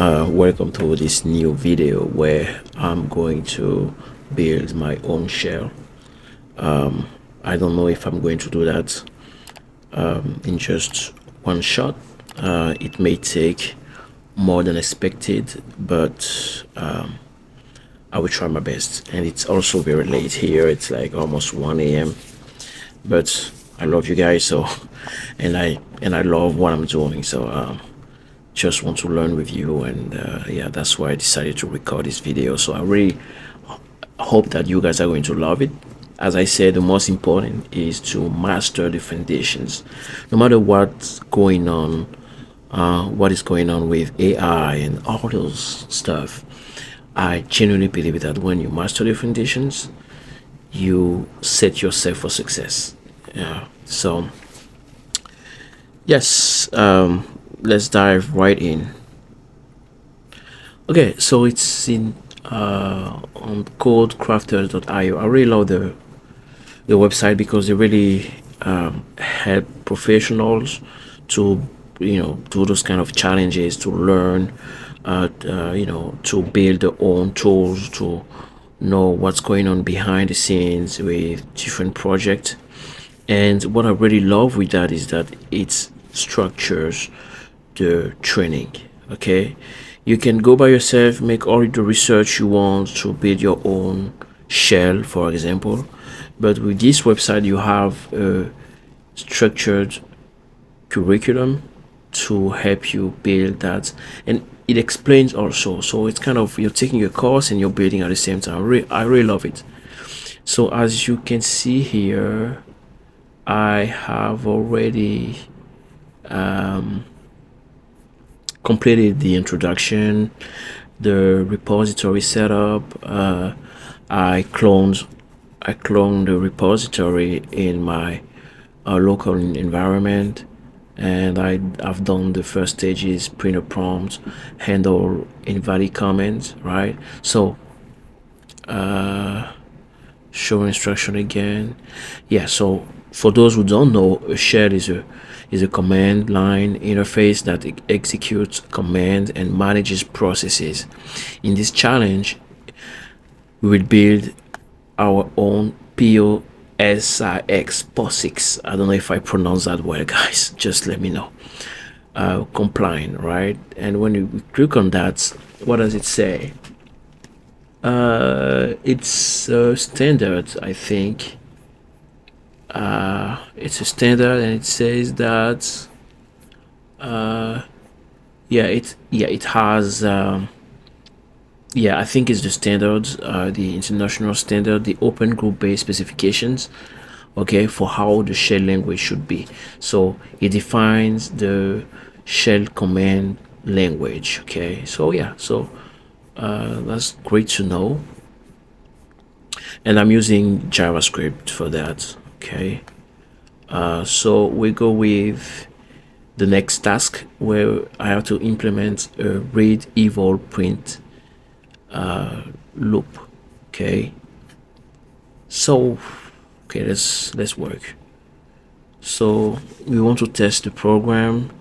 Welcome to this new video where I'm going to build my own shell. I don't know if I'm going to do that in just one shot. It may take more than expected, but I will try my best. And it's also very late here. It's like almost 1 a.m. But I love you guys, so and I love what I'm doing, so just want to learn with you, and yeah, that's why I decided to record this video. So I really hope that you guys are going to love it. As I said, the most important is to master the foundations. No matter what's going on, what is going on with AI and all those stuff, I genuinely believe that when you master the foundations, you set yourself for success. Yeah. So yes, let's dive right in. Okay, so it's in on codecrafters.io. I really love the website because they really help professionals to do those kind of challenges, to learn to build their own tools, to know what's going on behind the scenes with different projects. And what I really love with that is that it structures the training. Okay, you can go by yourself, make all the research you want to build your own shell, for example, but with this website you have a structured curriculum to help you build that, and it explains also, so it's kind of, you're taking a course and you're building at the same time. I really love it. So as you can see here, I have already completed the introduction, the repository setup. I cloned the repository in my local environment, and I've done the first stages: print a prompt, handle invalid comments, right? So show instruction again. Yeah, so for those who don't know, a shell is a command line interface that executes commands and manages processes. In this challenge, we will build our own POSIX. I don't know if I pronounce that well, guys. Just let me know. Compliant, right? And when you click on that, what does it say? It's standard, I think. It's a standard, and it says that it has I think it's the standards, the international standard, the open group based specifications, okay, for how the shell language should be. So it defines the shell command language. Okay, so yeah, so that's great to know, and I'm using JavaScript for that. Okay, so we go with the next task, where I have to implement a read eval print loop. Okay, so okay, let's work. So we want to test the program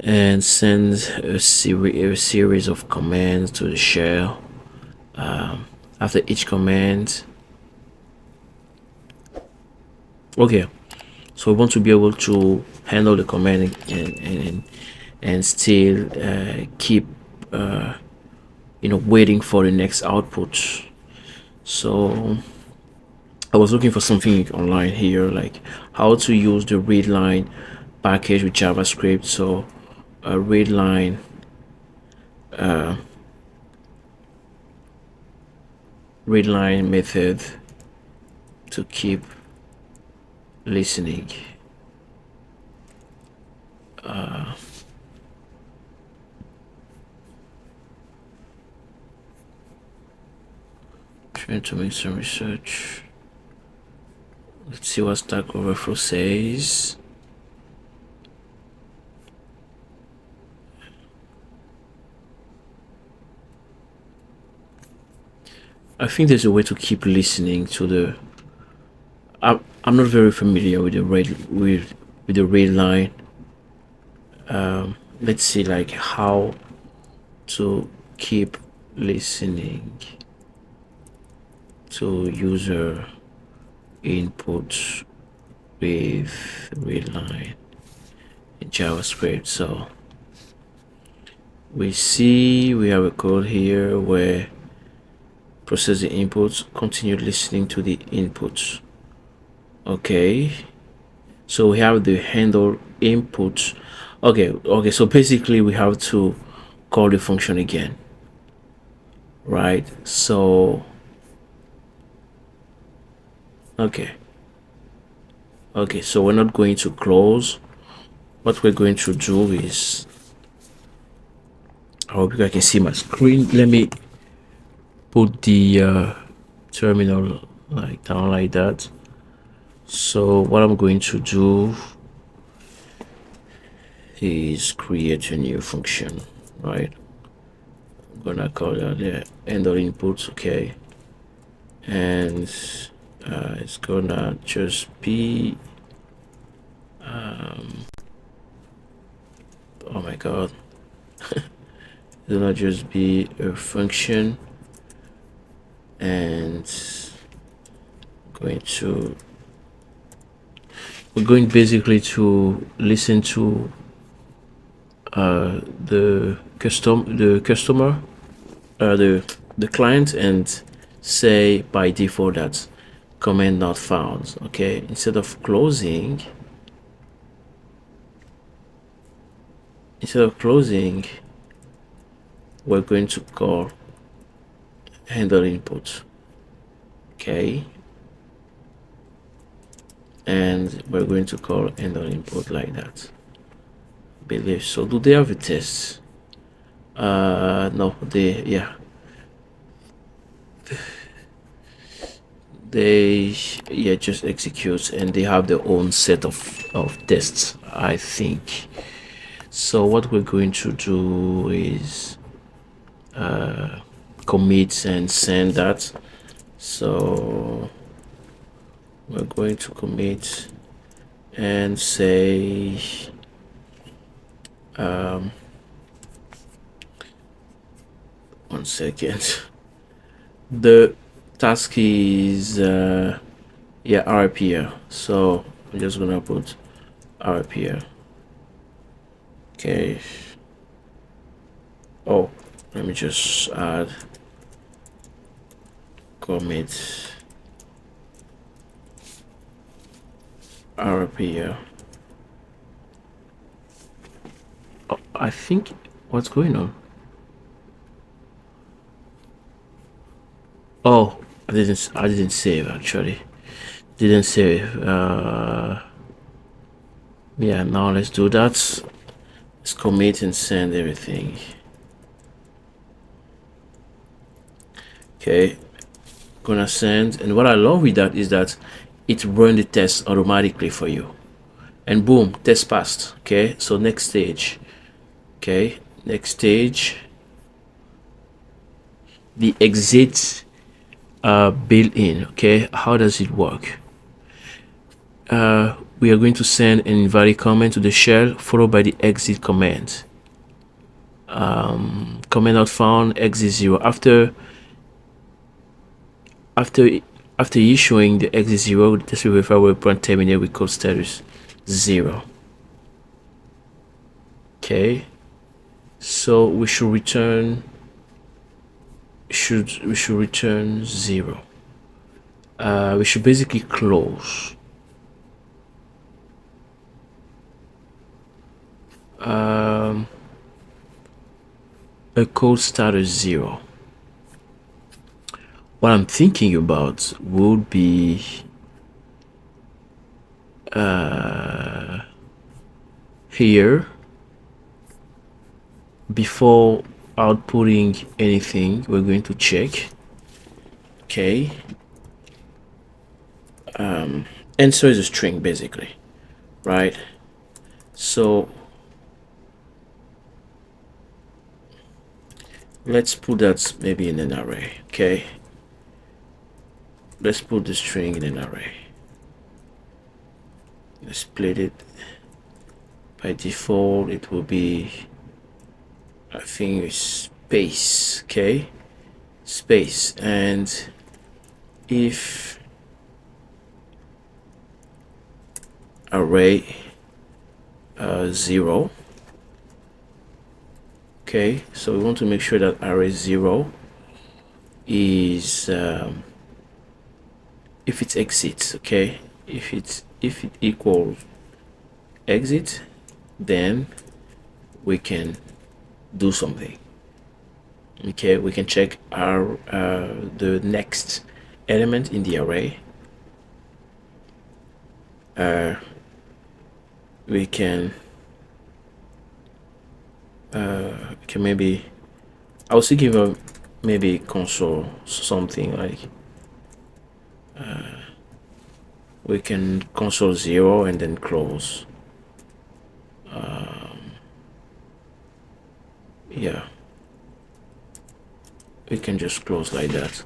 and send a series of commands to the shell. After each command, okay, so we want to be able to handle the command and still keep waiting for the next output. So I was looking for something online here, like how to use the readline package with JavaScript. So a readline method to keep listening. Trying to make some research. Let's see what Stack Overflow says. I think there's a way to keep listening to the. I'm not very familiar with the read line. Let's see, like how to keep listening to user inputs with readline in JavaScript. So we see we have a code here where process the inputs, continue listening to the inputs. Okay, so we have the handle inputs. Okay, so basically we have to call the function again, right? So okay, so we're not going to close. What we're going to do is, I hope you guys can see my screen. Let me put the terminal like down like that. So what I'm going to do is create a new function, right? I'm gonna call that the handle inputs, okay, and it's gonna just be oh my god, it's gonna just be a function, and we're going basically to listen to the customer, the client, and say by default that command not found. Okay, instead of closing, we're going to call handle input. Okay, and we're going to call handle input like that, I believe. So do they have a test? No, they just execute, and they have their own set of tests, I think. So what we're going to do is commit and send that. So we're going to commit and say one second. The task is RPR, so I'm just gonna put RPR. Okay, oh, let me just add commit RPR. Oh, I think what's going on? Oh, I didn't save, actually. Didn't save. Yeah, now let's do that. Let's commit and send everything. Okay, gonna send, and what I love with that is that it run the test automatically for you, and boom, test passed. Okay, so next stage. Okay, next stage, the exit built-in. Okay, how does it work? We are going to send an invalid comment to the shell, followed by the exit command. Comment not found, exit 0. After issuing the exit 0, the test will verify webpoint terminate with code status 0. Okay, so we should return 0. We should basically close. A code status 0. What I'm thinking about would be here, before outputting anything, we're going to check. Okay, answer is a string basically, right? So let's put that maybe in an array. Okay, let's put the string in an array. Let's split it. By default it will be, I think it's space, okay, space, and if array 0, okay, so we want to make sure that array 0 is if it exits, okay, if it equals exit, then we can do something. Okay, we can check our the next element in the array. We can maybe I will give a maybe console something like we can console 0 and then close. Yeah, we can just close like that.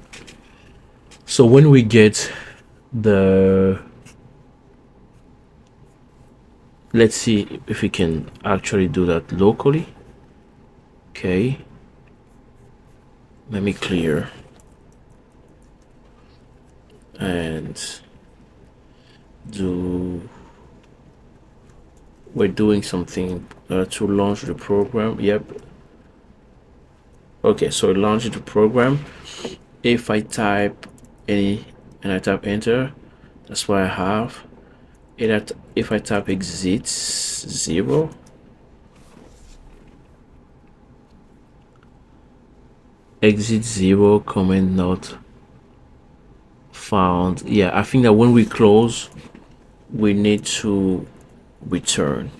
So when we get the, let's see if we can actually do that locally. Okay, let me clear and do, we're doing something to launch the program. Yep. Okay, so launch the program. If I type any and I type enter, that's what I have. If I type exit 0, exit 0, comment not found. Yeah, I think that when we close, we need to return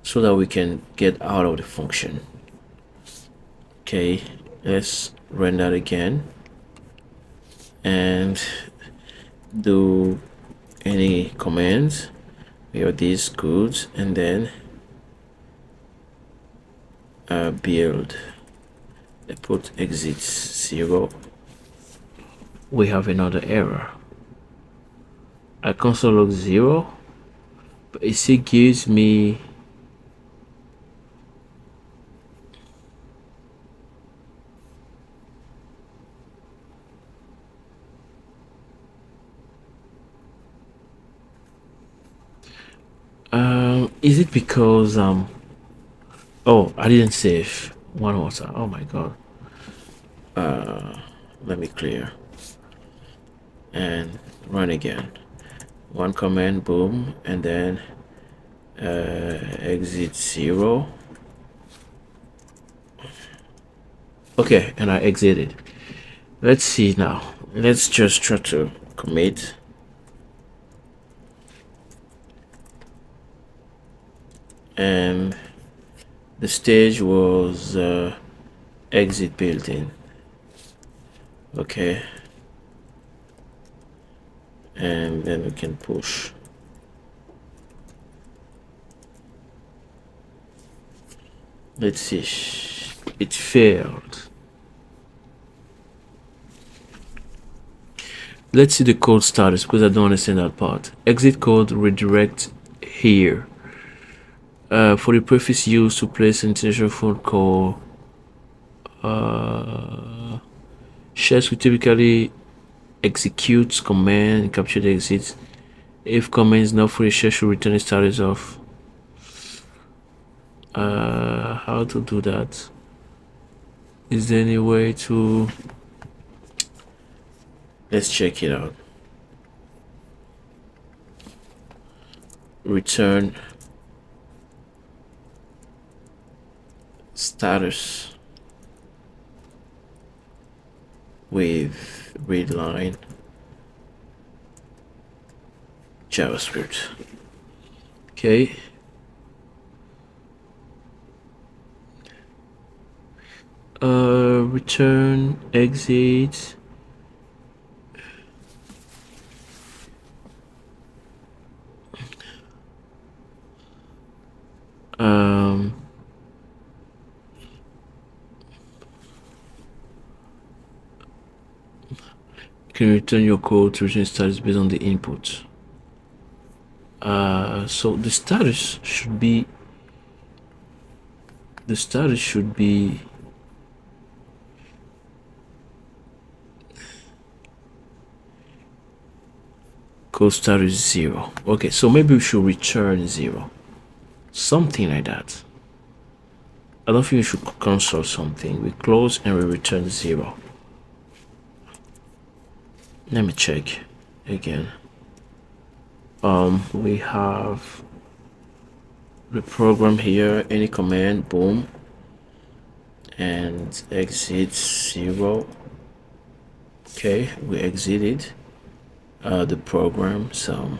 so that we can get out of the function. Okay, let's run that again and do any commands. We have these goods and then build. I put exit 0. We have another error. I console log 0, but it still gives me is it because oh, I didn't save one more time. Oh my god. Let me clear and run again. One command, boom, and then exit 0. Okay, and I exited. Let's see now. Let's just try to commit. And the stage was exit built-in. Okay, and then we can push. Let's see, it failed. Let's see the code status because I don't understand that part. Exit code redirect here. For the preface used to place an international phone call, shells will typically execute command and capture the exit. If command is not free, shell should return the status of. How to do that? Is there any way to? Let's check it out. Return status with read line JavaScript. Okay. Return exit. Can return your code to return status based on the input. So the status should be equal status 0. Okay, so maybe we should return 0, something like that. I don't think we should console something. We close and we return 0. Let me check again. We have the program here, any command, boom, and exit 0. Okay, we exited the program. So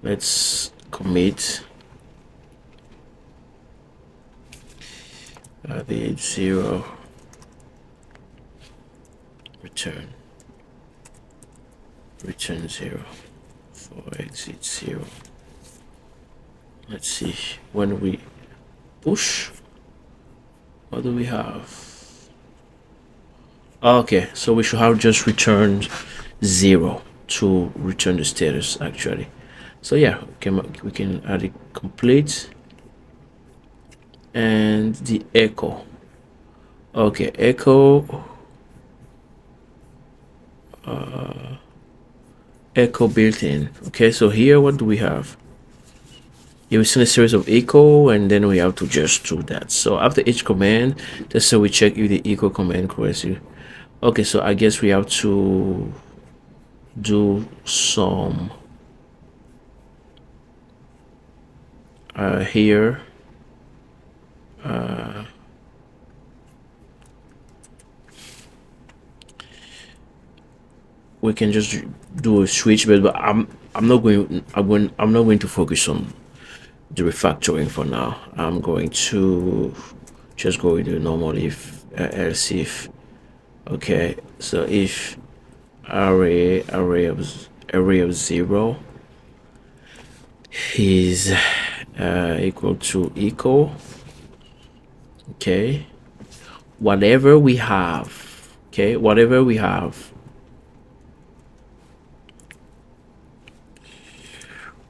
let's commit the 0, return 0 for exit 0. Let's see, when we push, what do we have? Okay, so we should have just returned 0 to return the status actually. So yeah, we can add it complete and the echo. Okay, echo built in. Okay, so here what do we have? You will send a series of echo, and then we have to just do that. So after each command, just so we check if the echo command correctly. Okay, so I guess we have to do some here. We can just do a switch, but I'm not going to focus on the refactoring for now. I'm going to just go with the normal if else if. Okay, so if array of 0 is equal to echo. Okay, whatever we have. Okay, whatever we have.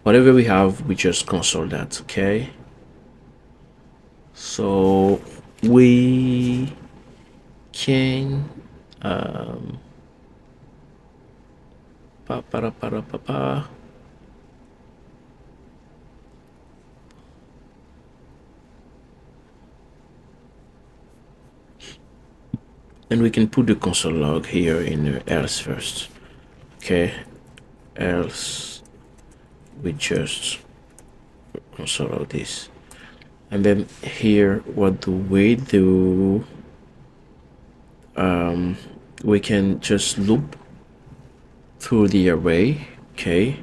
Whatever we have, we just console that. Okay, so we can and we can put the console log here in else first. Okay, else we just console log this, and then here what do we do? We can just loop through the array. Okay,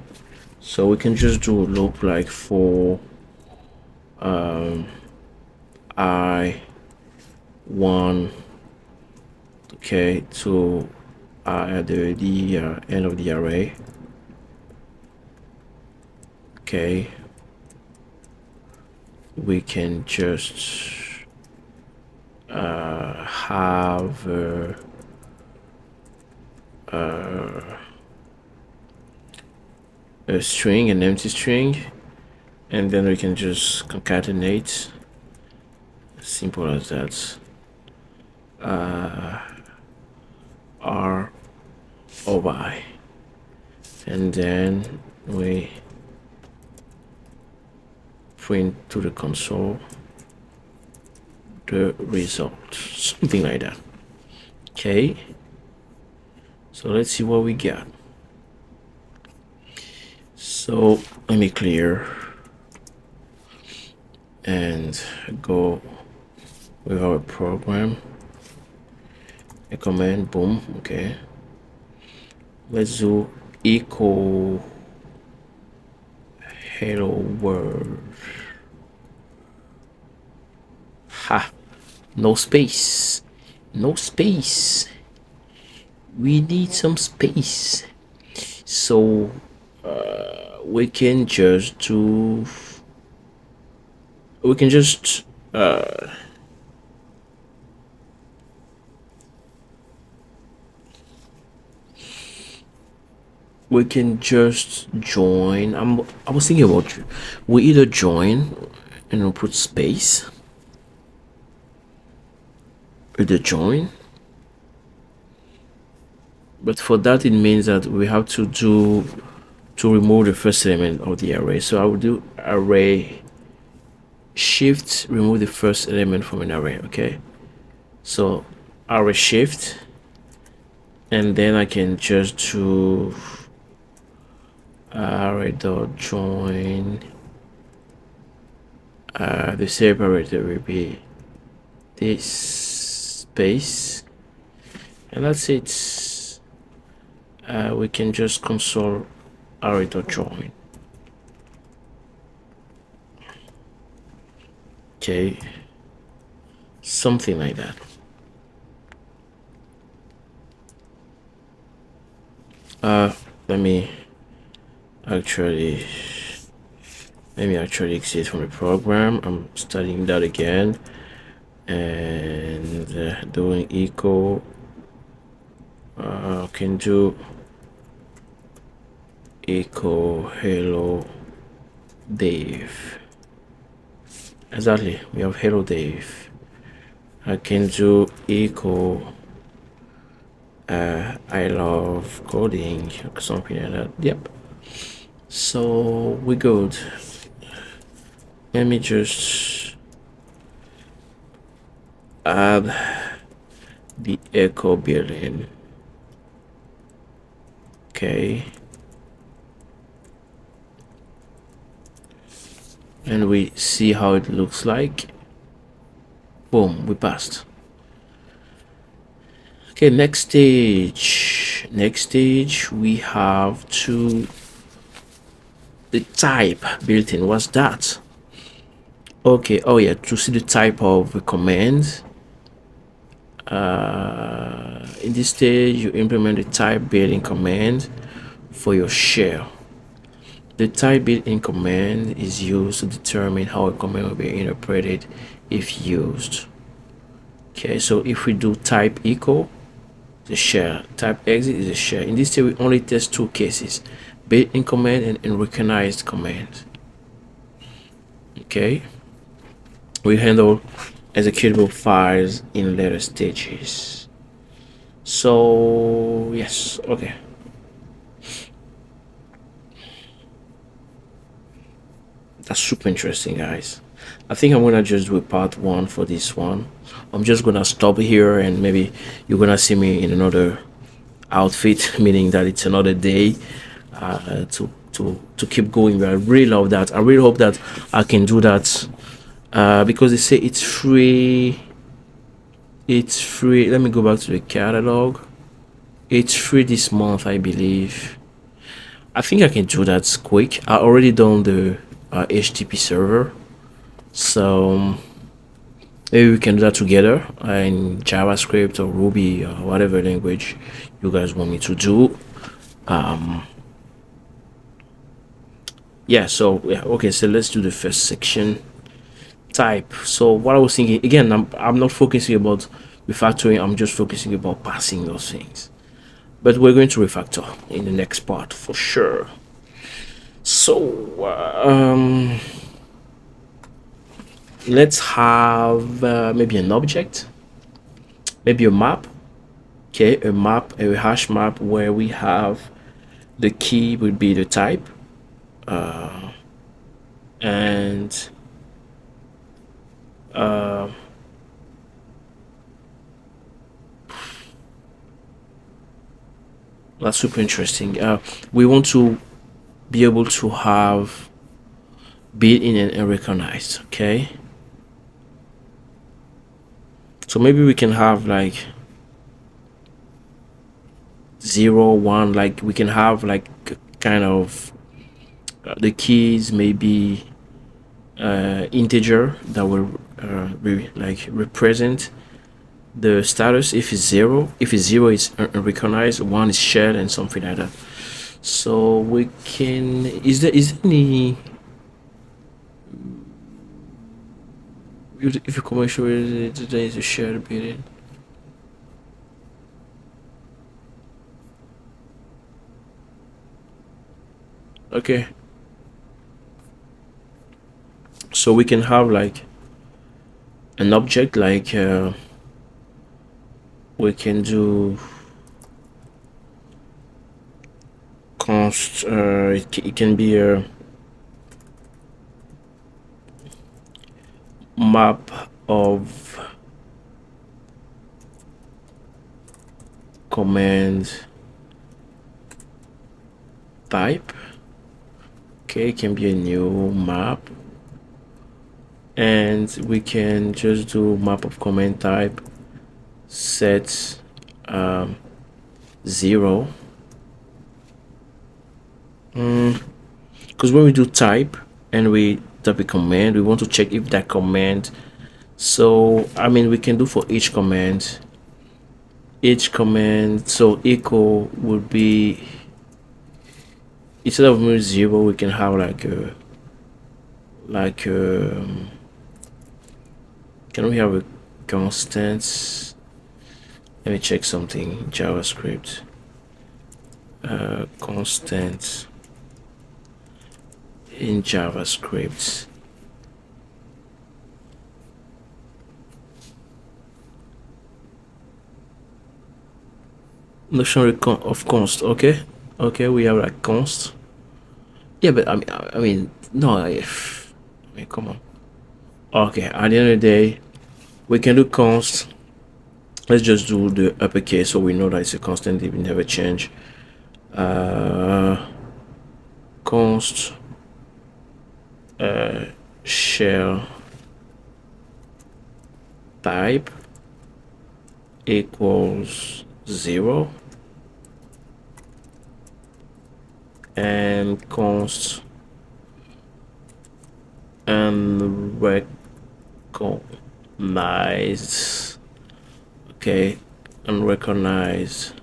so we can just do a loop like for I1, okay, to at the end of the array. Okay, we can just have a string, an empty string, and then we can just concatenate. Simple as that. R over I, and then we print to the console the result, something like that. Okay, so let's see what we got. So let me clear and go with our program, a command, boom. Okay, let's do echo hello world. Ha, no space, no space. We need some space, so we can just do, we can just we can just join. I was thinking about you. We either join and we'll put space, either join, but for that it means that we have to do to remove the first element of the array. So I will do array shift, remove the first element from an array. Okay, so array shift, and then I can just do array dot join. The separator will be this space, and that's it. We can just console array dot join. Okay, something like that. Let me actually exit from the program. I'm studying that again, and doing echo. Can do echo hello Dave. Exactly, we have hello Dave. I can do echo I love coding, something like that. Yep, so we're good. Let me just add the echo built-in. Okay, and we see how it looks like. Boom, we passed. Okay, next stage we have to the type built in. What's that? Okay, oh yeah, to see the type of the command. In this stage you implement the type built-in command for your shell. The type built-in command is used to determine how a command will be interpreted if used. Okay, so if we do type echo, the shell, type exit is a shell. In this stage we only test two cases: built-in command and unrecognized command. Okay, we handle executable files in later stages. So yes, okay. That's super interesting, guys. I think I'm gonna just do a part one for this one. I'm just gonna stop here, and maybe you're gonna see me in another outfit, meaning that it's another day to keep going. But I really love that. I really hope that I can do that because they say it's free. It's free. Let me go back to the catalog. It's free this month, I believe. I think I can do that quick. I already done the HTTP server, so maybe we can do that together in JavaScript or Ruby or whatever language you guys want me to do. Yeah, so yeah, okay, so let's do the first section, type. So what I was thinking, again, I'm not focusing about refactoring, I'm just focusing about passing those things, but we're going to refactor in the next part for sure. So let's have maybe an object, maybe a map. Okay, a map, a hash map, where we have the key would be the type, and that's super interesting. We want to be able to have built-in and recognized. Okay, so maybe we can have like 0 1, like we can have like kind of the keys maybe integer that will represent the status. If it's 0, it's recognized, 1 is shared, and something like that. So we can, is there any, if you commercial there is a shared building. Okay, so we can have like an object, like we can do const, it can be a map of command type. Okay, it can be a new map, and we can just do map of command type set 0, because when we do type and we type a command, we want to check if that command, so I mean we can do for each command, so echo would be, instead of 0, we can have can we have a constant? Let me check something. JavaScript constant in JavaScript. Notion of const. Okay, we have like const. Yeah, but I mean no, I mean come on. Okay, at the end of the day, we can do const. Let's just do the uppercase so we know that it's a constant, it will never change. Const shell type equals 0, and const and recognize, okay, and recognize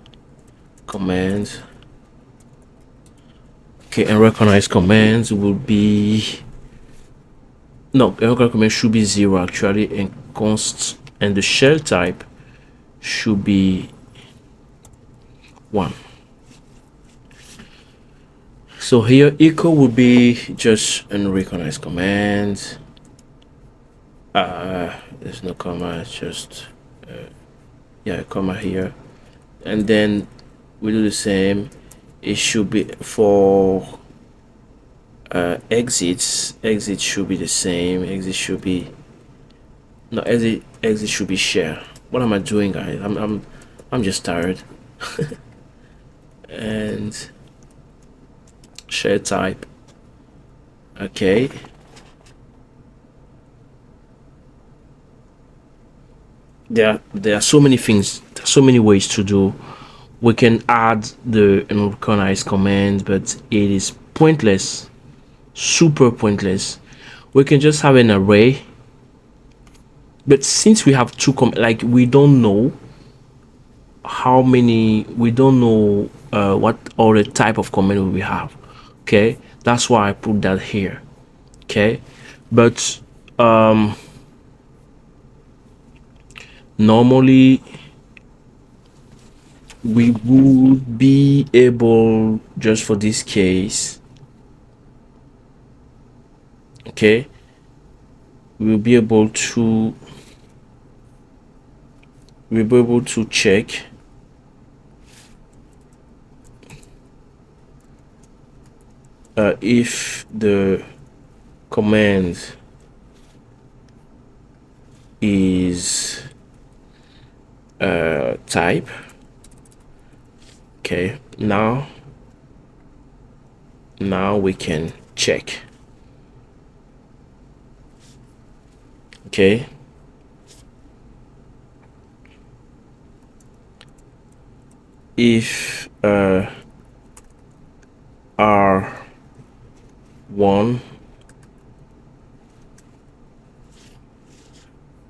commands. Okay, and recognize commands will be, no, recognize command should be 0 actually, and const and the shell type should be 1. So here echo would be just an recognize command. There's no comma, it's just yeah, a comma here, and then we do the same. It should be for exits should be the same. Exit should be, no, exit should be share. What am I doing, guys? I'm just tired. And share type, okay, there are so many things, so many ways to do. We can add the recognize command, but it is pointless, super pointless. We can just have an array, but since we have two like we don't know how many, we don't know what other type of command we have. Okay, that's why I put that here. Okay, but normally we would be able, just for this case, okay, we'll be able to check if the command is type. Okay, now we can check. Okay, if R1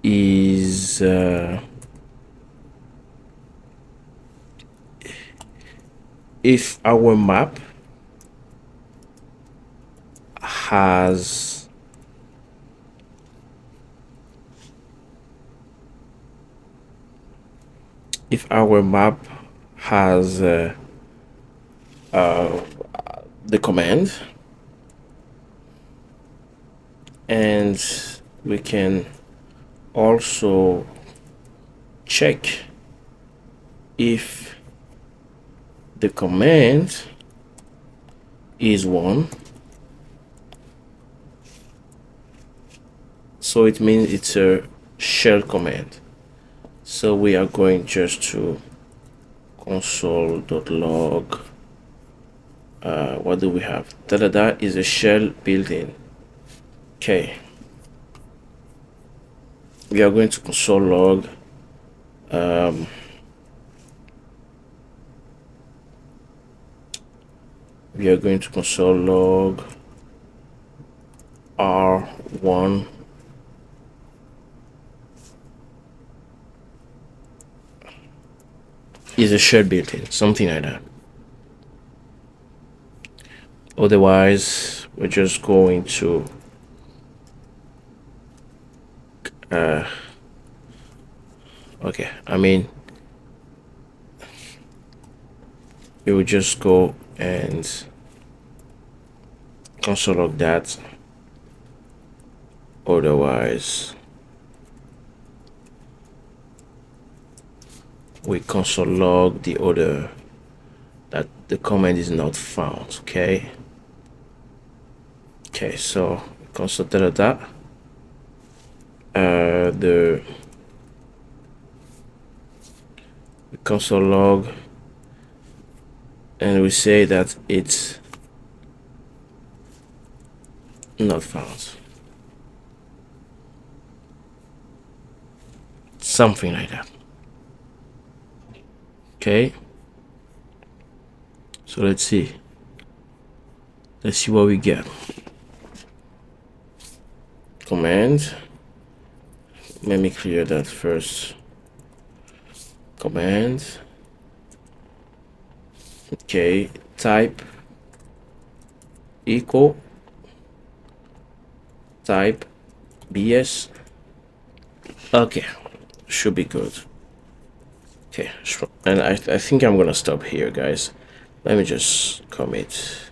is if our map has the command, and we can also check if the command is 1. So it means it's a shell command. So we are going just to console.log. What do we have? Da is a shell built-in. Okay. We are going to console log. We are going to console log R1 is a shell built-in, something like that. Otherwise, we're just going to okay, I mean, we will just go and console log that. Otherwise, we console log the other that the command is not found. Okay, so console the console log, and we say that it's not found, something like that. Okay, so let's see what we get. Command, let me clear that first. Command, okay, type equal type BS. Okay, should be good. Okay, and I think I'm gonna stop here, guys. Let me just commit.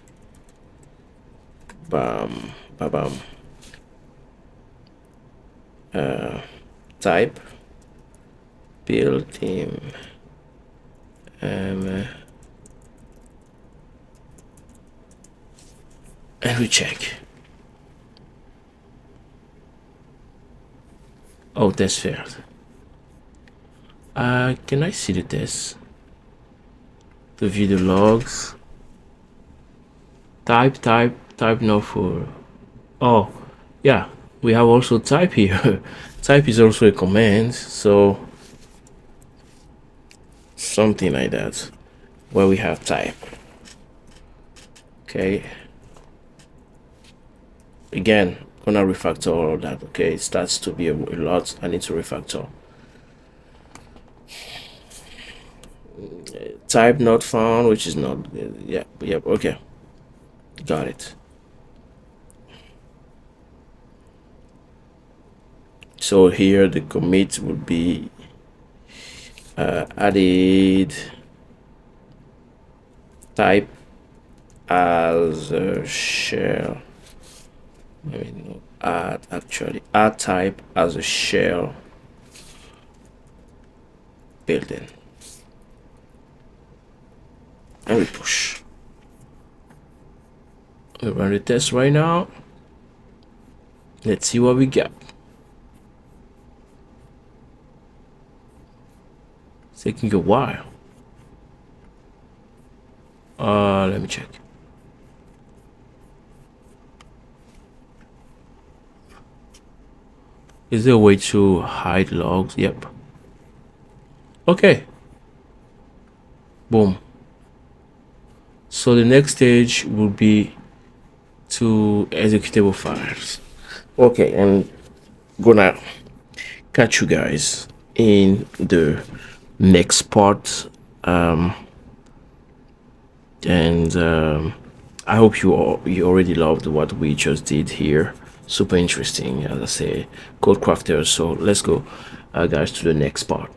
Bam, bam. Type built-in and we check. Oh, test failed. Can I see the test? The video logs. Type no for. Oh, yeah. We have also type here. Type is also a command, so something like that, where we have type. Okay. Again, gonna refactor all of that. Okay, it starts to be a lot. I need to refactor. Type not found, which is not. Yeah. Okay, got it. So here the commit would be added type as a shell. I mean, no, add type as a shell built-in, and we push. We run the test right now. Let's see what we get. It's taking a while. Let me check. Is there a way to hide logs? Yep. Okay. Boom. So the next stage will be to executable files. Okay, and gonna catch you guys in the next part. I hope you already loved what we just did here. Super interesting, as I say, code crafters. So let's go, guys, to the next part.